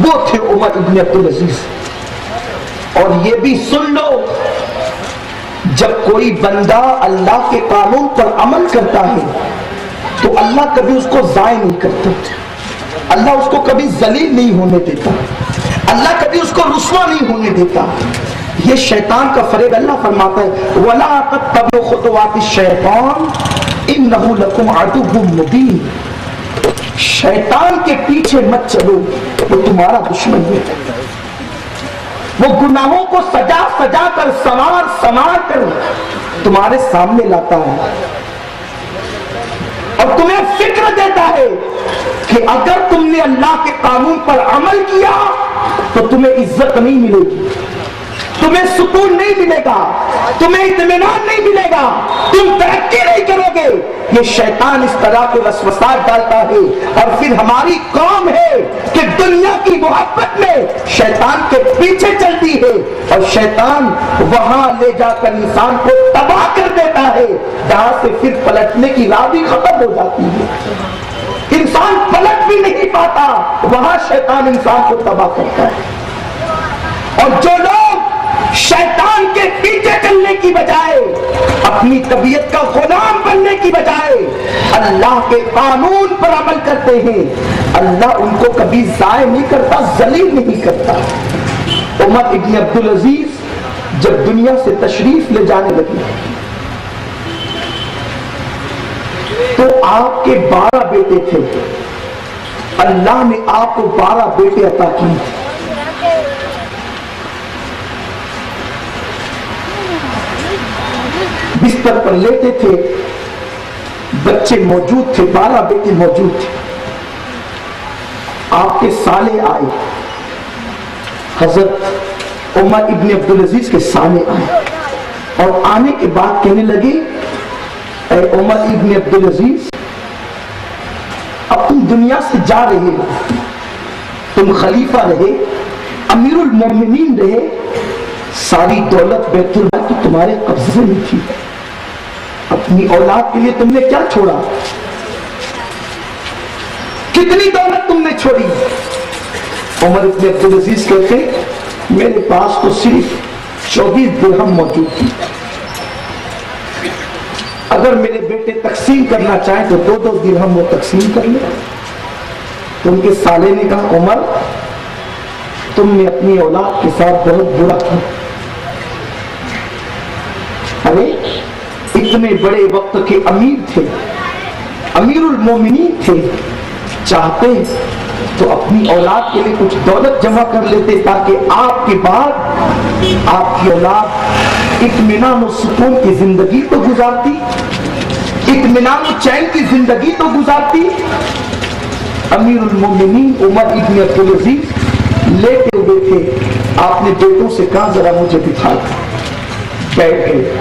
وہ تھے عمر ابن عبدالعزیز. اور یہ بھی سن لو، جب کوئی بندہ اللہ کے قانون پر عمل کرتا ہے تو اللہ کبھی اس کو ضائع نہیں کرتا، اللہ اس کو کبھی ذلیل نہیں ہونے دیتا، اللہ کبھی اس کو رسوا نہیں ہونے دیتا. یہ شیطان کا فریب. اللہ فرماتا ہے وَلَا تَتَّبِعُوا خُطُوَاتِ الشَّيْطَانِ إِنَّهُ لَكُمْ عَدُوٌّ مُّبِينٌ. شیطان کے پیچھے مت چلو، وہ تمہارا دشمن ہے. وہ گناہوں کو سجا سجا کر سنوار کر تمہارے سامنے لاتا ہے اور تمہیں فکر دیتا ہے کہ اگر تم نے اللہ کے قانون پر عمل کیا تو تمہیں عزت نہیں ملے گی، تمہیں سکون نہیں ملے گا، تمہیں اطمینان نہیں ملے گا، تم ترقی نہیں کرو گے. یہ شیطان اس طرح کے وسوسات ڈالتا ہے. اور پھر ہماری قوم ہے کہ دنیا کی محبت میں شیطان کے پیچھے چلتی ہے اور شیطان وہاں لے جا کر انسان کو تباہ کر دیتا ہے جہاں سے پھر پلٹنے کی راہ بھی ختم ہو جاتی ہے. انسان پلٹ بھی نہیں پاتا، وہاں شیطان انسان کو تباہ کرتا ہے. اور جو لوگ شیطان کے پیچھے چلنے کی بجائے اپنی طبیعت کا غلام بننے کی بجائے اللہ کے قانون پر عمل کرتے ہیں، اللہ ان کو کبھی ضائع نہیں کرتا، ذلیل نہیں کرتا. عمر ابن عبدالعزیز جب دنیا سے تشریف لے جانے لگے تو آپ کے 12 بیٹے تھے. اللہ نے آپ کو 12 بیٹے عطا کیے. بستر پر لیتے تھے، بچے موجود تھے، 12 بیٹے موجود تھے. آپ کے سالے آئے، حضرت عمر ابن عبدالعزیز کے سالے آئے اور آنے کے بعد کہنے لگے اے عمر ابن عبدالعزیز، اب تم دنیا سے جا رہے ہو، تم خلیفہ رہے، امیر المومنین رہے، ساری دولت بیت المال کی تمہارے قبضے میں تھی، اپنی اولاد کے لیے تم نے کیا چھوڑا؟ کتنی دولت تم نے چھوڑی؟ عمر ابن عبدالعزیز کہتے میرے پاس تو صرف 24 درہم موجود تھی، اگر میرے بیٹے تقسیم کرنا چاہیں تو 2 درہم وہ تقسیم کر لیں. تو ان کے سالے نے کہا عمر تم نے اپنی اولاد کے ساتھ بہت برا کیا. ارے اتنے بڑے وقت کے امیر تھے، امیر المومنین تھے، چاہتے تو اپنی اولاد کے لیے کچھ دولت جمع کر لیتے تاکہ آپ کے بعد آپ کی اولاد اطمینان و سکون کی زندگی تو گزارتی، اطمینان و چین کی زندگی تو گزارتی. امیر المومنین عمر ابن عبدالعزیز لیٹے ہوئے تھے. آپ نے بیٹوں سے کہا ذرا مجھے دکھا. بیٹھ گئے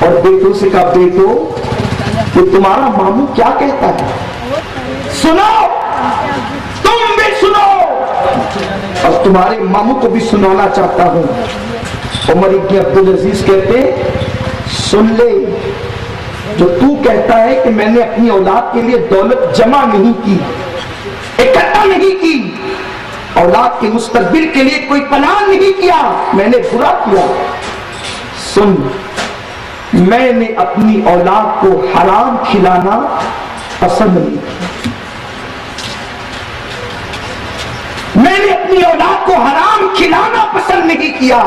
اور بیٹوں سے کہا بیٹو کہ تمہارا ماموں کیا کہتا ہے، سنو، تم بھی سنو اور تمہارے ماموں کو بھی سنانا چاہتا ہوں. عمر ابن عبدالعزیز کہتے سن لے، جو تو کہتا ہے کہ میں نے اپنی اولاد کے لیے دولت جمع نہیں کی، اکٹھا نہیں کی، اولاد کے مستقبل کے لیے کوئی پلان نہیں کیا، میں نے برا کیا. سن، میں نے اپنی اولاد کو حرام کھلانا پسند نہیں کیا، میں نے اپنی اولاد کو حرام کھلانا پسند نہیں کیا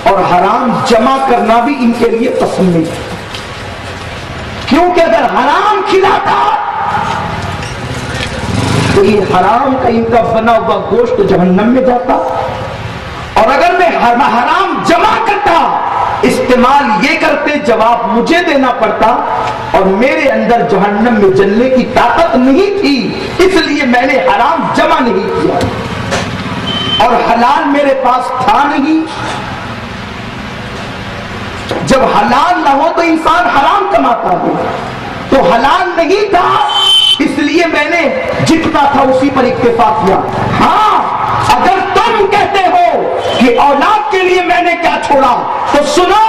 اور حرام جمع کرنا بھی ان کے لیے پسند نہیں کیا. کیونکہ اگر حرام کھلاتا تو یہ حرام کا ان کا بنا ہوا گوشت جہنم میں جاتا، اور اگر میں حرام جمع کرتا استعمال یہ کرتے جواب مجھے دینا پڑتا اور میرے اندر جہنم میں جلنے کی طاقت نہیں تھی، اس لیے میں نے حرام جمع نہیں کیا اور حلال میرے پاس تھا نہیں. جب حلال نہ ہو تو انسان حرام کماتا ہے، تو حلال نہیں تھا اس لیے میں نے جتنا تھا اسی پر اکتفا کیا. ہاں اگر تم کہتے ہو کہ اولاد کے لیے میں نے کیا چھوڑا تو سنو،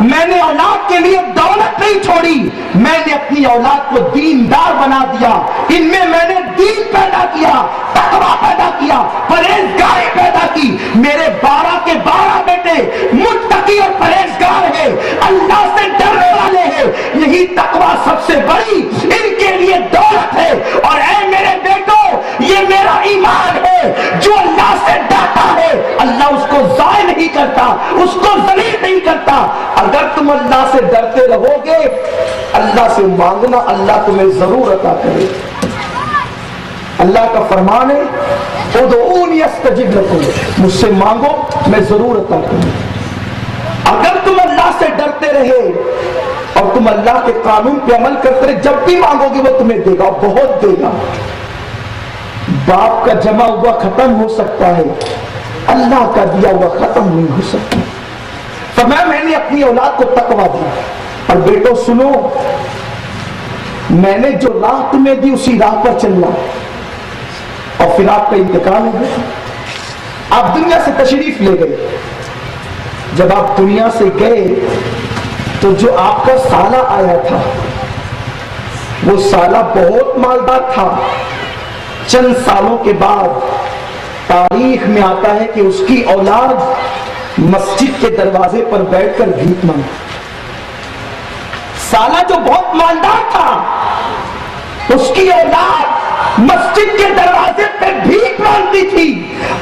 میں نے اولاد کے لیے دولت نہیں چھوڑی، میں نے اپنی اولاد کو دیندار بنا دیا، ان میں نے دین پیدا کیا، تقویٰ پیدا کیا, پرہیزگاری پیدا کی. میرے 12 کے 12 بیٹے متقی اور پرہیزگار ہیں, اللہ سے ڈرنے والے ہیں. یہی تقویٰ سب سے بڑی ان کے لیے دولت ہے. اور اے میرے بیٹوں, یہ میرا ایمان ہے, جو اللہ سے ڈرتا ہے اللہ اس کو ضائع نہیں کرتا, اس کو ذلیل نہیں کرتا. اگر تم اللہ سے ڈرتے رہو گے, اللہ سے مانگنا, اللہ تمہیں ضرور عطا کرے. اللہ کا فرمان ہے, ادعونی استجب لکم, مجھ سے مانگو میں ضرور عطا کروں. اگر تم اللہ سے ڈرتے رہے اور تم اللہ کے قانون پہ عمل کرتے رہے, جب بھی مانگو گے وہ تمہیں دے گا, بہت دے گا. باپ کا جمع ہوا ختم ہو سکتا ہے, اللہ کا دیا ہوا ختم نہیں ہو سکتا. فرمایا میں نے اپنی اولاد کو تقویٰ دی. اور بیٹو سنو, میں نے جو راہ تمہیں دی اسی راہ پر چلنا, اور پھر آپ کا انتقال ہو گیا. آپ دنیا سے تشریف لے گئے. جب آپ دنیا سے گئے تو جو آپ کا سالہ آیا تھا وہ سالہ بہت مالدار تھا. چند سالوں کے بعد تاریخ میں آتا ہے کہ اس کی اولاد مسجد کے دروازے پر بیٹھ کر بھیک مانگی. سالہ جو بہت مالدار تھا, اس کی اولاد مسجد کے دروازے پہ بھیک مانگتی تھی.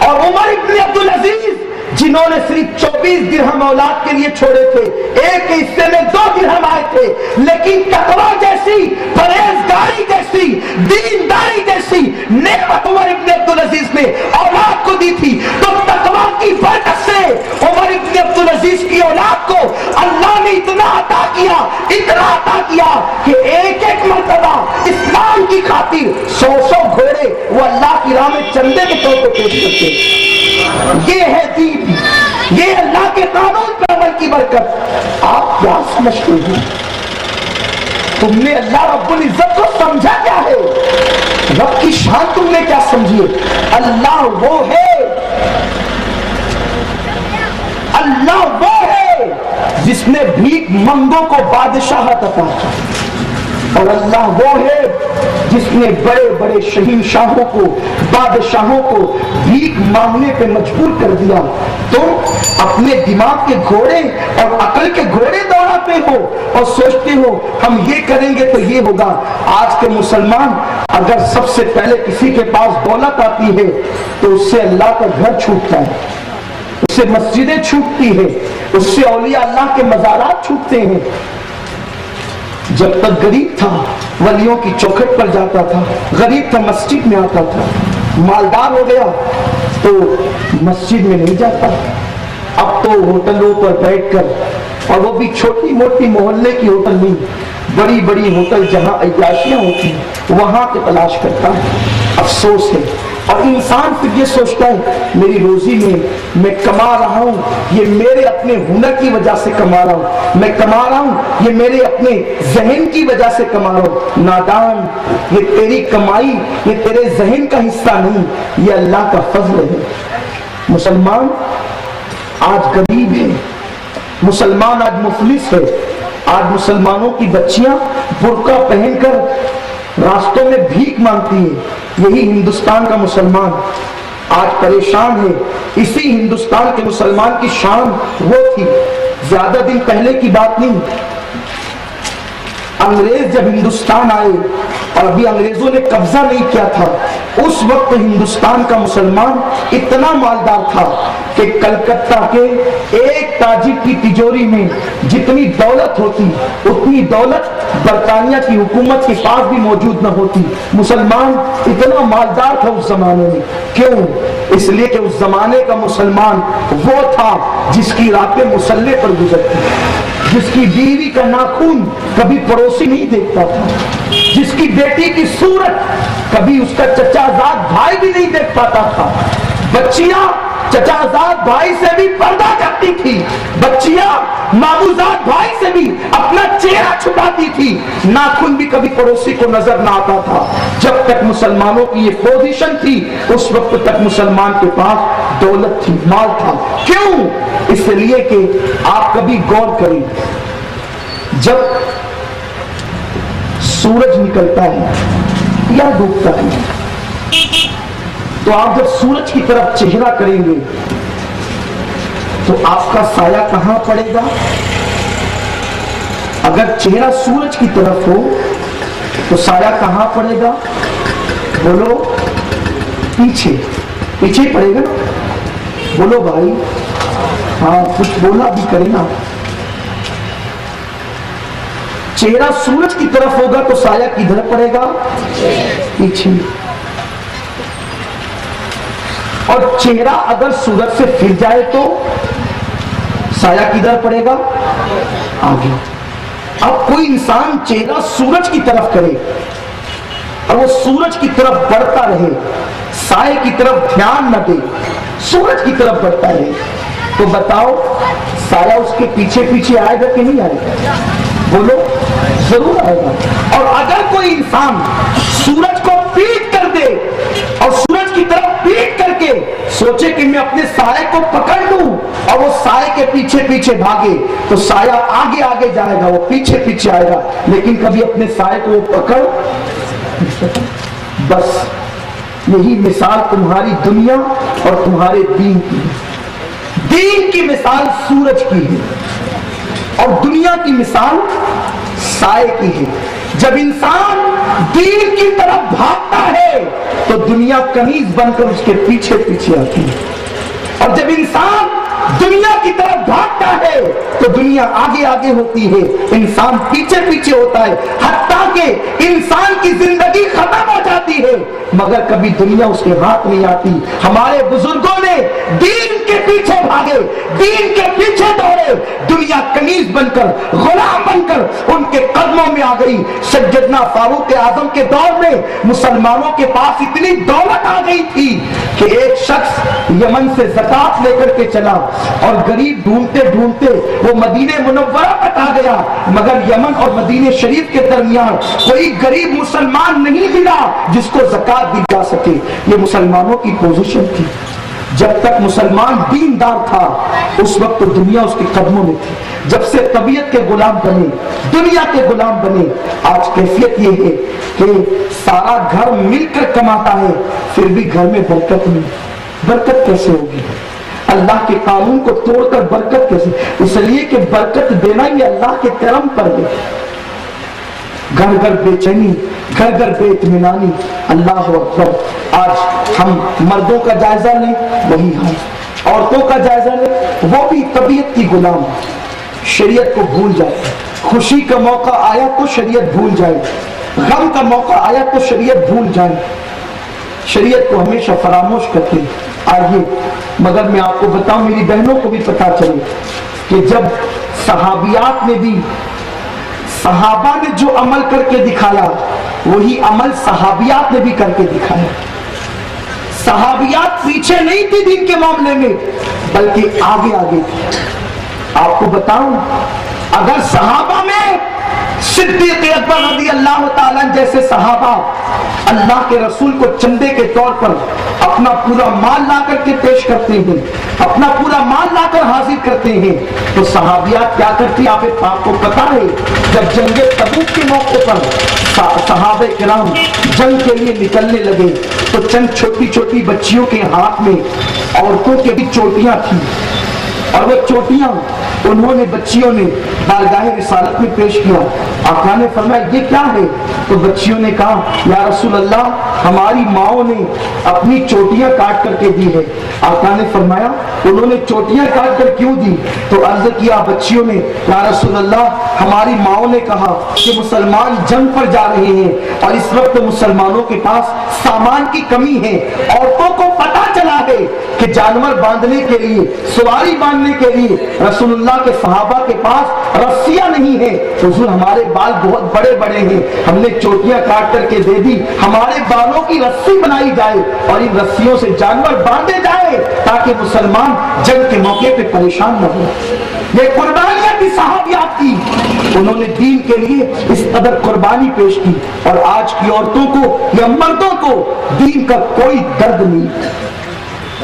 اور عمر ابن عبدالعزیز جنہوں نے صرف 24 درہم اولاد کے لیے چھوڑے تھے, ایک حصے میں 2 درہم آئے تھے, لیکن تقویٰ جیسی, پرہیزگاری جیسی, دینداری جیسی نعمت عمر ابن عبدالعزیز نے اولاد کو دی تھی. تو تقویٰ کی برکت سے عمر ابن عبدالعزیز کی اولاد کو اللہ نے اتنا عطا کیا, اتنا عطا کیا کہ ایک ایک مرتبہ اسلام کی خاطر 100 گھوڑے وہ اللہ کی راہ میں چندے کے طور پر پیش کرتے. یہ ہے دین, یہ اللہ کے قانون پر عمل کی برکت. آپ کیا سمجھتے ہیں, تم نے اللہ رب العزت کو سمجھا کیا ہے, رب کی شان تم نے کیا سمجھی ہے؟ اللہ وہ ہے, اللہ وہ ہے جس نے بھیک منگوں کو بادشاہت عطا کی. اور اللہ وہ ہے جس نے بڑے بڑے شہنشاہوں کو, بادشاہوں کو بھیک مانگنے پہ مجبور کر دیا. تم اپنے دماغ کے گھوڑے اور عقل کے گھوڑے دوڑاتے ہو اور سوچتے ہو ہم یہ کریں گے تو یہ ہوگا. آج کے مسلمان اگر سب سے پہلے کسی کے پاس دولت آتی ہے تو اس سے اللہ کا گھر چھوٹتا ہے, اس سے مسجدیں چھوٹتی ہے, اس سے اولیاء اللہ کے مزارات چھوٹتے ہیں. جب تک غریب تھا ولیوں کی چوکھٹ پر جاتا تھا, غریب تھا مسجد میں آتا تھا, مالدار ہو گیا تو مسجد میں نہیں جاتا. اب تو ہوٹلوں پر بیٹھ کر, اور وہ بھی چھوٹی موٹی محلے کی ہوٹل نہیں, بڑی بڑی ہوٹل جہاں عیاشیاں ہوتی ہیں وہاں کے تلاش کرتا ہے. افسوس ہے. اور انسان پھر یہ سوچتا ہے میری روزی میں کما رہا ہوں, یہ میرے اپنے ہنر کی وجہ سے کما رہا ہوں, میں کما رہا ہوں یہ میرے اپنے ذہن کی وجہ سے کما رہا ہوں. نادان, یہ تیری کمائی, یہ تیرے ذہن کا حصہ نہیں, یہ اللہ کا فضل ہے. مسلمان آج غریب ہے, مسلمان آج مفلس ہے. آج مسلمانوں کی بچیاں برقع پہن کر راستوں میں بھیک مانگتی ہیں. یہی ہندوستان کا مسلمان آج پریشان ہے. اسی ہندوستان کے مسلمان کی شان وہ تھی, زیادہ دن پہلے کی بات نہیں. انگریز جب ہندوستان آئے اور ابھی انگریزوں نے قبضہ نہیں کیا تھا, اس وقت ہندوستان کا مسلمان اتنا مالدار تھا کہ کلکتہ کے ایک تاجر کی تجوری میں جتنی دولت ہوتی اتنی دولت برطانیہ کی حکومت کے پاس بھی موجود نہ ہوتی. مسلمان اتنا مالدار تھا اس زمانے میں. کیوں؟ اس لیے کہ اس زمانے کا مسلمان وہ تھا جس کی راتیں مسلح پر گزرتی, جس کی بیوی کا ناخن کبھی پڑوسی نہیں دیکھتا تھا, جس کی بیٹی کی صورت کبھی اس کا چچا زاد بھائی بھی نہیں دیکھ پاتا تھا. بچیاں چچا زاد بھائی سے بھی پردہ کرتی تھی, بچیاں مامو زاد بھائی سے بھی اپنا چہرہ چھپاتی تھی, ناخن بھی کبھی پڑوسی کو نظر نہ آتا تھا. جب تک مسلمانوں کی یہ پوزیشن تھی اس وقت تک مسلمان کے پاس دولت تھی, مال تھا. کیوں؟ اس لیے کہ آپ کبھی غور کریں, جب سورج نکلتا ہے یا ڈوبتا ہے, تو آپ جب سورج کی طرف چہرہ کریں گے تو آپ کا سایہ کہاں پڑے گا؟ اگر چہرہ سورج کی طرف ہو تو سایہ کہاں پڑے گا؟ بولو، پیچھے پیچھے پڑے گا نا؟ بولو بھائی، ہاں کچھ بولا بھی کرے نا۔ چہرہ سورج کی طرف ہوگا تو سایہ کدھر پڑے گا؟ پیچھے۔ اور چہرہ اگر سورج سے پھر جائے تو سایہ کدھر پڑے گا؟ آگے۔ اب کوئی انسان چہرہ سورج کی طرف کرے اور وہ سورج کی طرف بڑھتا رہے، سائے کی طرف دھیان نہ دے، سورج کی طرف بڑھتا رہے، تو بتاؤ سایہ اس کے پیچھے پیچھے آئے گا کہ نہیں آئے گا؟ بولو، ضرور آئے گا۔ اور اگر کوئی انسان سورج کو پیٹ کر دے اور سورج کی طرف پیٹ کر کے سوچے کہ میں اپنے سائے کو پکڑ لوں اور وہ سائے کے پیچھے پیچھے بھاگے تو سایہ آگے آگے جائے گا، وہ پیچھے پیچھے آئے گا، لیکن کبھی اپنے سائے کو وہ پکڑ۔ بس یہی مثال تمہاری دنیا اور تمہارے دین کی ہے۔ دین کی مثال سورج کی ہے اور دنیا کی مثال سائے کی ہے۔ جب انسان دین کی طرف بھاگتا ہے تو دنیا کنیز بن کر اس کے پیچھے پیچھے آتی ہے، اور جب انسان دنیا کی طرف بھاگتا ہے تو دنیا آگے آگے ہوتی ہے، انسان پیچھے پیچھے ہوتا ہے، حتیٰ کہ انسان کی زندگی ختم ہو جاتی ہے مگر کبھی دنیا اس کے ہاتھ نہیں آتی۔ ہمارے بزرگوں نے دین کے پیچھے بھاگے، دین کے پیچھے دوڑے، دنیا کنیز بن کر، غلام بن کر ان کے قدموں میں آ گئی۔ سیدنا فاروق اعظم کے دور میں مسلمانوں کے پاس اتنی دولت آ گئی تھی کہ ایک شخص یمن سے زکات لے کر کے چلا اور غریب ڈھونڈتے ڈھونڈتے وہ مدینہ منورہ تک آ گیا، مگر یمن اور مدینہ شریف کے درمیان کوئی غریب مسلمان نہیں ملا جس کو زکات دی جا سکے۔ یہ مسلمانوں کی پوزیشن تھی۔ جب تک مسلمان دیندار تھا اس وقت تو دنیا اس کے قدموں میں تھی، جب سے طبیعت کے غلام بنے، دنیا کے غلام بنے، آج کیفیت یہ ہے کہ سارا گھر مل کر کماتا ہے پھر بھی گھر میں برکت نہیں۔ برکت کیسے ہوگی؟ اللہ کے قانون کو توڑ کر برکت کیسے؟ اس لیے کہ برکت دینا یہ اللہ کے کرم پر ہے۔ گھر گھر بے چینی، گھر گھر بے اطمینانی۔ اللہ اکبر۔ آج ہم مردوں کا جائزہ لیں وہی ہم، عورتوں کا جائزہ لیں وہ بھی طبیعت کی غلام، شریعت کو بھول جائے۔ خوشی کا موقع آیا تو شریعت بھول جائے، غم کا موقع آیا تو شریعت بھول جائے، شریعت کو ہمیشہ فراموش کرتے۔ آئیے مگر میں آپ کو بتاؤں، میری بہنوں کو بھی پتا چلے کہ جب صحابیات نے بھی، صحابہ نے جو عمل کر کے دکھایا وہی عمل صحابیات نے بھی کر کے دکھایا۔ صحابیات پیچھے نہیں تھی دین کے معاملے میں بلکہ آگے آگے تھی۔ آپ کو بتاؤں، اگر صحابہ میں صدیق اکبر رضی اللہ تعالیٰ جیسے صحابہ اللہ کے رسول کو چندے کے طور پر اپنا پورا مال لا کر کے پیش کرتے ہیں، اپنا پورا مال لا کر حاضر کرتے ہیں، تو صحابیات کیا کرتی؟ آپ کو پتا ہے جب جنگ تبوک کے موقع پر صحابہ کرام جنگ کے لیے نکلنے لگے تو چند چھوٹی چھوٹی بچیوں کے ہاتھ میں عورتوں کے بھی چوٹیاں تھیں، اور وہ چوٹیاں انہوں نے بچیوں نے بارگاہ رسالت میں پیش کیا۔ آقا نے فرمایا یہ کیا ہے؟ تو بچیوں نے کہا یا رسول اللہ ہماری ماؤں نے اپنی چوٹیاں کاٹ کر کے دی ہے۔ آقا نے فرمایا انہوں نے چوٹیاں کاٹ کر کیوں دی؟ تو عرض کیا بچیوں نے یا رسول اللہ ہماری ماؤں نے کہا کہ مسلمان جنگ پر جا رہے ہیں اور اس وقت مسلمانوں کے پاس سامان کی کمی ہے، عورتوں کو پتہ چلا ہے کہ جانور باندھنے کے لیے، سواری باندھنے کے لیے رسول اللہ کے صحابہ کے پاس رسیاں نہیں ہیں، حضور ہمارے بال بہت بڑے بڑے ہیں، ہم نے چوٹیاں کاٹ کر کے دے دی، ہمارے بالوں کی رسی بنائی جائے اور ان رسیوں سے جانور باندھے جائے تاکہ مسلمان جنگ کے موقع پہ پریشان نہ ہو۔ یہ قربانیاں تھی صحابیات کی، انہوں نے دین کے لیے اس قدر قربانی پیش کی، اور آج کی عورتوں کو یا مردوں کو دین کا کوئی درد نہیں۔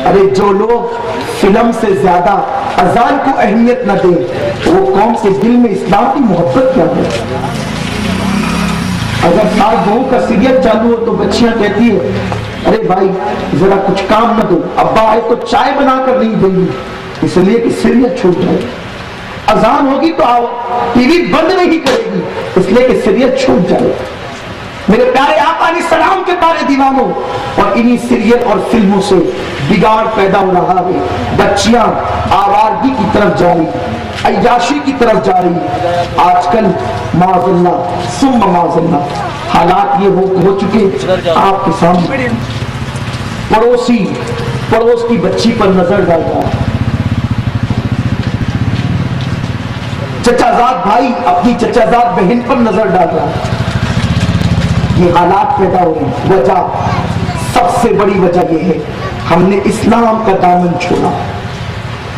ارے جو لوگ فلم سے زیادہ اذان کو اہمیت نہ دیں وہ قوم کے دل میں اسلام کی محبت کیا ہے؟ اگر سال بہو کا سیریل چالو ہو تو بچیاں کہتی ہے ارے بھائی ذرا کچھ کام نہ دو, ابا آئے تو چائے بنا کر نہیں دیں گی اس لیے کہ سیریت چھوٹ جائے, اذان ہوگی تو ٹی وی بند نہیں کرے گی اس لیے کہ سیریت چھوٹ جائے. میرے پیارے آقا علیہ السلام کے پیارے دیوانوں, اور انہی سیریل اور فلموں سے بگاڑ پیدا ہو رہا ہے. بچیاں آوارگی کی طرف جا رہی, عیاشی کی طرف جا رہی. آج کل معاذ اللہ ثم معاذ اللہ حالات یہ ہو چکے آپ کے سامنے. پڑوس کی بچی پر نظر ڈال رہا ہے, چچا زاد بھائی اپنی چچا زاد بہن پر نظر ڈال رہا ہے. یہ حالات پیدا ہو رہے ہیں. وجہ, سب سے بڑی وجہ یہ ہے ہم نے اسلام کا دامن چھوڑا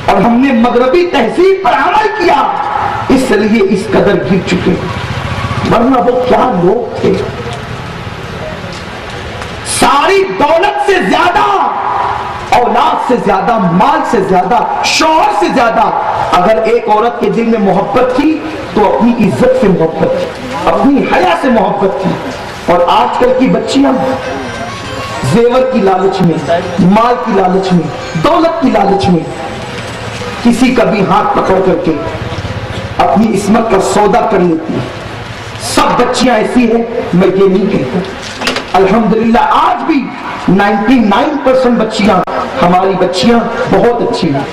اور ہم نے مغربی تہذیب پر عمل کیا, اس لیے اس قدر گر چکے. ورنہ وہ کیا لوگ تھے, ساری دولت سے زیادہ, اولاد سے زیادہ, مال سے زیادہ, شوہر سے زیادہ اگر ایک عورت کے دل میں محبت تھی تو اپنی عزت سے محبت تھی, اپنی حیا سے محبت تھی. اور آج کل کی بچیاں زیور کی لالچ میں, مال کی لالچ میں, دولت کی لالچ میں کسی کا بھی ہاتھ پکڑ کر کے اپنی عصمت کا سودا کر لیتی ہیں. سب بچیاں ایسی ہیں میں یہ نہیں کہتا. الحمدللہ آج بھی 99% بچیاں ہماری بچیاں بہت اچھی ہیں,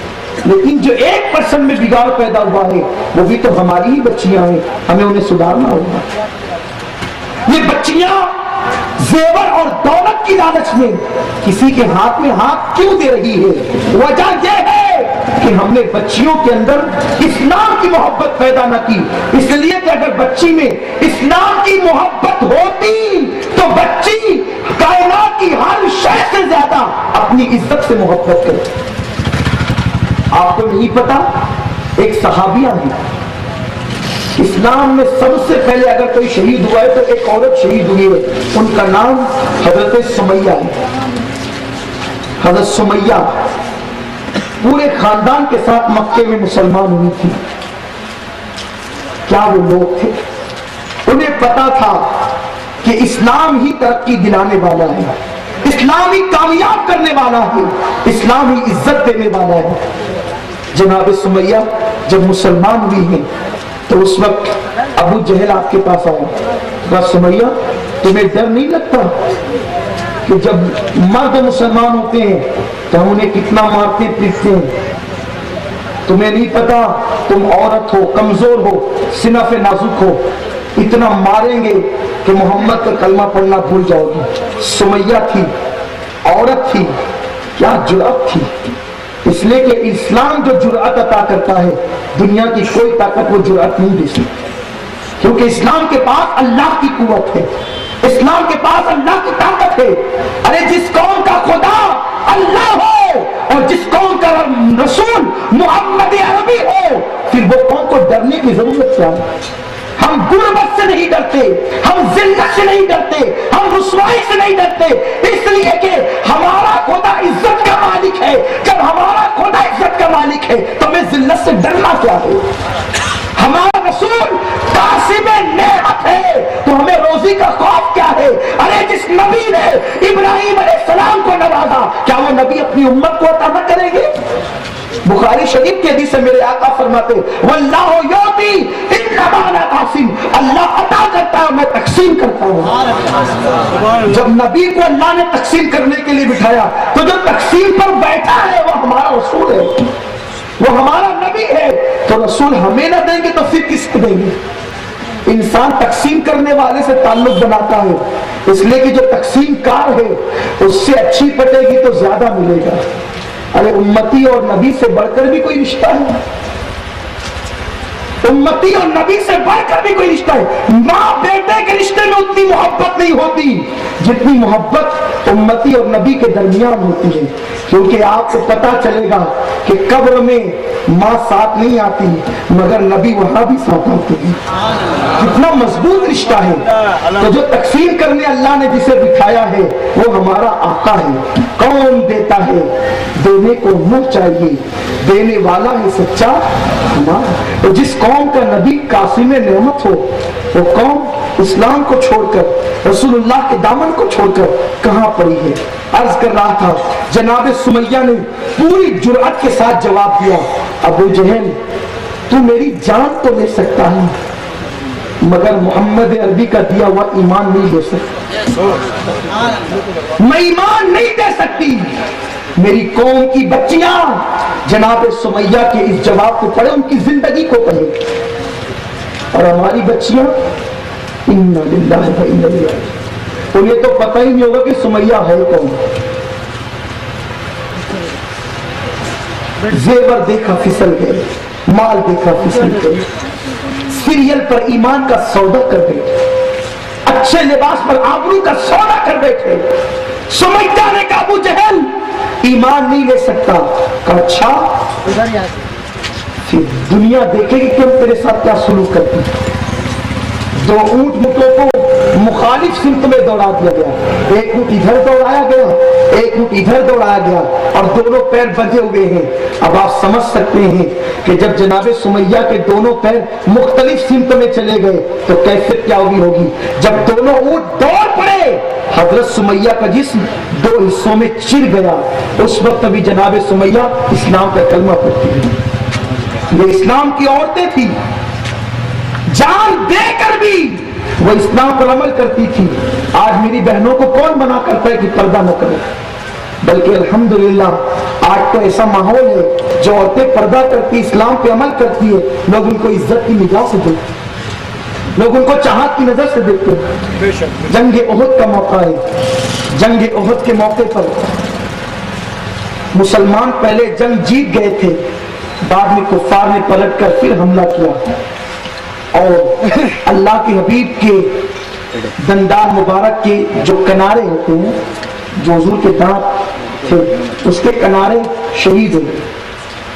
لیکن جو 1% میں بگاڑ پیدا ہوا ہے وہ بھی تو ہماری ہی بچیاں ہیں, ہمیں انہیں سدھارنا ہوگا. یہ بچیاں زیور اور دولت کی لالچ میں کسی کے ہاتھ میں ہاتھ کیوں دے رہی ہے؟ وجہ یہ ہے کہ ہم نے بچیوں کے اندر اسلام کی محبت پیدا نہ کی. اس لیے کہ اگر بچی میں اسلام کی محبت ہوتی تو بچی کائنات کی ہر شے سے زیادہ اپنی عزت سے محبت کرتی. آپ کو نہیں پتا, ایک صحابیہ ہے اسلام میں سب سے پہلے اگر کوئی شہید ہوا ہے تو ایک عورت شہید ہوئی ہے, ان کا نام حضرت سمیہ ہے. حضرت سمیہ پورے خاندان کے ساتھ مکے میں مسلمان ہوئی تھی. کیا وہ لوگ تھے, انہیں پتا تھا کہ اسلام ہی ترقی دلانے والا ہے, اسلام ہی کامیاب کرنے والا ہے, اسلام ہی عزت دینے والا ہے. جناب سمیہ جب مسلمان ہوئی ہیں تو اس وقت ابو جہل آپ کے پاس آیا, کہا سمیہ تمہیں ڈر نہیں لگتا کہ جب مرد مسلمان ہوتے ہیں تو ہم انہیں کتنا مارتے پیٹتے ہیں؟ تمہیں نہیں پتا تم عورت ہو, کمزور ہو, سینہ پہ نازک ہو, اتنا ماریں گے کہ محمد کا کلمہ پڑھنا بھول جاؤ گی. سمیہ تھی, عورت تھی, کیا جرأت تھی. اس لیے کہ اسلام جو جرأت عطا کرتا ہے دنیا کی کوئی طاقت وہ جرأت نہیں دے سکتی, کیونکہ اسلام کے پاس اللہ کی قوت ہے, اسلام کے پاس اللہ کی طاقت ہے. ارے جس قوم کا خدا اللہ ہو اور جس قوم کا رسول محمد عربی ہو, پھر وہ قوم کو ڈرنے کی ضرورت کیا ہے؟ ہم غربت سے نہیں ڈرتے, ہم ذلت سے نہیں ڈرتے, ہم رسوائی سے نہیں ڈرتے, اس لیے کہ ہمارا خدا عزت کا مالک ہے. جب ہمارا خدا عزت کا مالک ہے تو ہمیں ذلت سے ڈرنا کیا ہے؟ ہمارا رسول قاسم نعمت ہے تو ہمیں روزی کا خوف کیا ہے؟ ارے جس نبی نے ابراہیم علیہ السلام کو نوازا, کیا وہ نبی اپنی امت کو عطا نہ کریں گے؟ بخاری شریف کی حدیث سے میرے آقا فرماتے واللہ یعطی انما انا قاسم, اللہ عطا کرتا ہے میں تقسیم کرتا ہوں. جب نبی کو اللہ نے تقسیم کرنے کے لیے بٹھایا تو جو تقسیم پر بیٹھا ہے وہ ہمارا رسول ہے, وہ ہمارا نبی ہے. تو رسول ہمیں نہ دیں گے تو پھر کس کو دیں گے؟ انسان تقسیم کرنے والے سے تعلق بناتا ہے, اس لیے کہ جو تقسیم کار ہے اس سے اچھی پٹے گی تو زیادہ ملے گا. ارے امتی اور نبی سے بڑھ کر بھی کوئی رشتہ ہے, امتی اور نبی سے بڑھ کر بھی کوئی رشتہ ہے. ماں بیٹے کے رشتے میں اتنی محبت نہیں ہوتی جتنی محبت امتی اور نبی کے درمیان ہوتی ہے, کیونکہ آپ کو پتا چلے گا کہ قبر میں ماں ساتھ نہیں آتی مگر نبی وہاں بھی ساتھ آتے ہیں. کتنا مضبوط رشتہ ہے. تو جو تقسیم کرنے اللہ نے جسے بٹھایا ہے وہ ہمارا آقا ہے. کون دیتا ہے؟ دینے کو منہ چاہیے, دینے والا ہے سچا ہمارا. تو جس قوم کا نبی قاسم نعمت ہو وہ قوم اسلام کو چھوڑ کر رسول اللہ کے دامن کو چھوڑ کر کہاں پڑی ہے؟ عرض کر رہا تھا جناب سمیہ نے پوری جرأت کے ساتھ جواب دیا، ابو جہل تو میری جان تو لے سکتا ہے مگر محمد عربی کا دیا ہوا ایمان نہیں لے سکتا، میں ایمان نہیں دے سکتی۔ میری قوم کی بچیاں جناب سمیہ کے اس جواب کو پڑھے، ان کی زندگی کو پڑھے، اور ہماری بچیاں انا للہ و انا الیہ راجعون، انہیں تو پتہ ہی نہیں ہوگا کہ سمیہ ہے کون۔ زیور دیکھا پھسل گئے، مال دیکھا پھسل گئے، سیریل پر ایمان کا سودا کر بیٹھے، اچھے لباس پر آبرو کا سودا کر بیٹھے۔ سمیہ نے کہا ابو جہل ایمان نہیں لے سکتا، کہا اچھا پھر دنیا دیکھے گی کہ ہم تیرے ساتھ کیا سلوک کرتے ہیں۔ دو اونٹ مٹوں کو مخالف سمت میں دوڑا دیا گیا، ایک اونٹ ادھر دوڑایا گیا، ایک اونٹ ادھر دوڑایا گیا، اور دونوں پیر بندھے ہوئے ہیں۔ اب آپ سمجھ سکتے ہیں کہ جب جناب سمیہ کے دونوں پیر مختلف سمت میں چلے گئے تو کیفیت کیا ہوگی۔ جب دونوں اونٹ دوڑ پڑے، حضرت سمیہ کا جسم دو حصوں میں چر گیا۔ اس وقت ابھی جناب سمیہ اسلام کا کلمہ پڑھتی ہے۔ یہ اسلام کی عورتیں تھی، جان دے کر بھی وہ اسلام پر عمل کرتی تھی۔ آج میری بہنوں کو کون منع کرتا ہے کہ پردہ نہ کرے؟ بلکہ الحمدللہ آج تو ایسا ماحول ہے جو عورتیں پردہ کرتی، اسلام پہ عمل کرتی ہے، لوگ ان کو عزت کی نگاہ سے دیکھتے ہیں، لوگ ان کو چاہت کی نظر سے دیکھتے ہیں۔ جنگ احد کا موقع ہے، جنگ احد کے موقع پر مسلمان پہلے جنگ جیت گئے تھے، بعد میں کفار نے پلٹ کر پھر حملہ کیا، اور اللہ کے حبیب کے دندان مبارک کے جو کنارے ہوتے ہیں، جو حضور کے دانت تھے، اس کے کنارے شہید ہوئے۔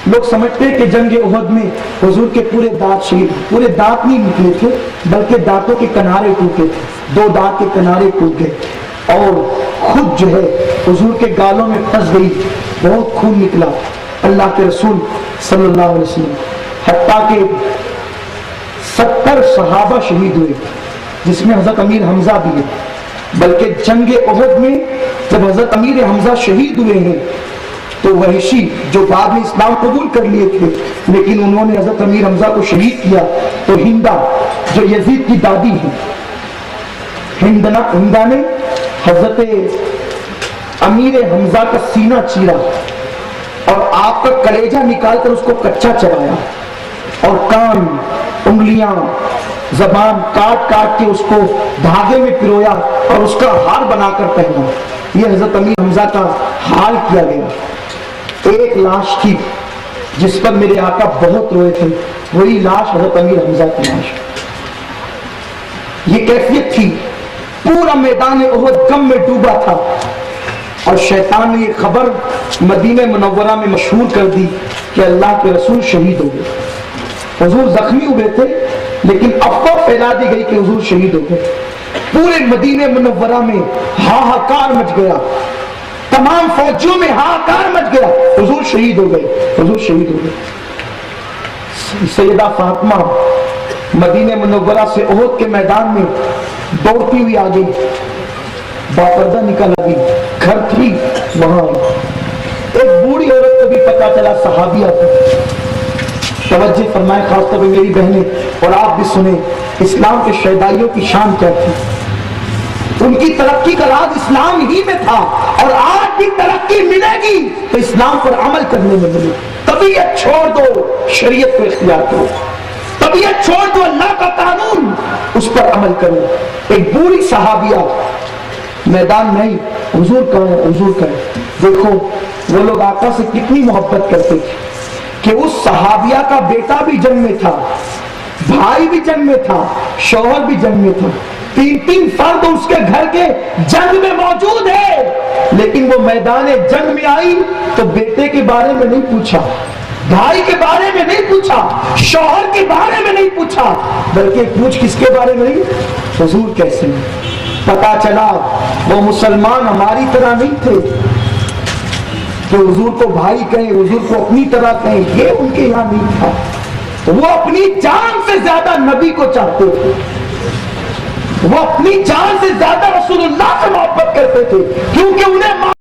لوگ سمجھتے ہیں کہ جنگ احد میں حضور کے پورے دانت شہید، پورے دانت نہیں نکلے تھے بلکہ دانتوں کے کنارے ٹوٹے تھے، دو دانت کے کنارے ٹوٹ گئے، اور خود جو ہے حضور کے گالوں میں پھنس گئی، بہت خون نکلا۔ اللہ کے رسول صلی اللہ علیہ وسلم حتیٰ کہ 70 صحابہ شہید ہوئے، جس میں حضرت امیر حمزہ بھی ہے۔ بلکہ جنگ احد میں جب حضرت امیر حمزہ شہید ہوئے ہیں تو وحشی جو بعد میں اسلام قبول کر لیے تھے لیکن انہوں نے حضرت امیر حمزہ کو شہید کیا، تو ہندا جو یزید کی دادی ہے، ہندا نے حضرت امیر حمزہ کا سینہ چیرا اور آپ کا کلیجہ نکال کر اس کو کچا چبایا، اور کان، انگلیاں، زبان کاٹ کاٹ کے اس کو دھاگے میں پرویا اور اس کا ہار بنا کر پہنا۔ یہ حضرت امیر حمزہ کا حال کیا گیا۔ ایک لاش تھی جس پر میرے آقا بہت روئے تھے، وہی لاش حضرت امیر حمزہ کی لاش۔ یہ کیفیت تھی، پورا میدان احد غم میں ڈوبا تھا، اور شیطان نے یہ خبر مدینہ منورہ میں مشہور کر دی کہ اللہ کے رسول شہید ہو گئے۔ حضور زخمی ہوئے تھے لیکن افواہ پھیلا دی گئی کہ حضور شہید ہو گئے۔ پورے مدینہ منورہ میں ہاہاکار مچ گیا، تمام فوجیوں میں ہاہاکار مچ گیا، حضور شہید ہو گئے، حضور شہید ہو گئے۔ سیدہ فاطمہ مدینہ منورہ سے احد کے میدان میں دوڑتی ہوئی آ گئی، باپردہ نکل آئی، گھر تھی وہاں ایک بوڑھی عورت کو بھی پتا چلا، صحابیہ تھی۔ توجہ فرمائے خاص طور پہ میری بہنیں اور آپ بھی سنیں، اسلام کے شہدائیوں کی شان کیا تھی۔ ان کی ترقی کا راز اسلام ہی میں تھا، اور آج بھی ترقی ملے گی تو اسلام پر عمل کرنے میں ملے۔ طبیعت چھوڑ دو، شریعت کو اختیار کرو، طبیعت چھوڑ دو، اللہ کا قانون، اس پر عمل کرو۔ ایک بوڑھی صحابیہ میدان نہیں، حضور کا ہے، حضور کا ہے۔ دیکھو وہ لوگ آقا سے کتنی محبت کرتے تھے کہ اس صحابیہ کا بیٹا بھی جنگ میں تھا، بھائی بھی جنگ میں تھا، شوہر بھی جنگ میں تھا، تین فرد اس کے گھر کے جنگ میں موجود ہے، لیکن وہ میدان جنگ میں آئی تو بیٹے کے بارے میں نہیں پوچھا، بھائی کے بارے میں نہیں پوچھا، شوہر کے بارے میں نہیں پوچھا، بلکہ پوچھ کس کے بارے میں نہیں؟ حضور کیسے ہیں؟ پتا چلا وہ مسلمان ہماری طرح نہیں تھے کہ حضور کو بھائی کہیں، حضور کو اپنی طرح کہیں، یہ ان کے یہاں نہیں تھا۔ وہ اپنی جان سے زیادہ نبی کو چاہتے تھے، وہ اپنی جان سے زیادہ رسول اللہ سے محبت کرتے تھے، کیونکہ انہیں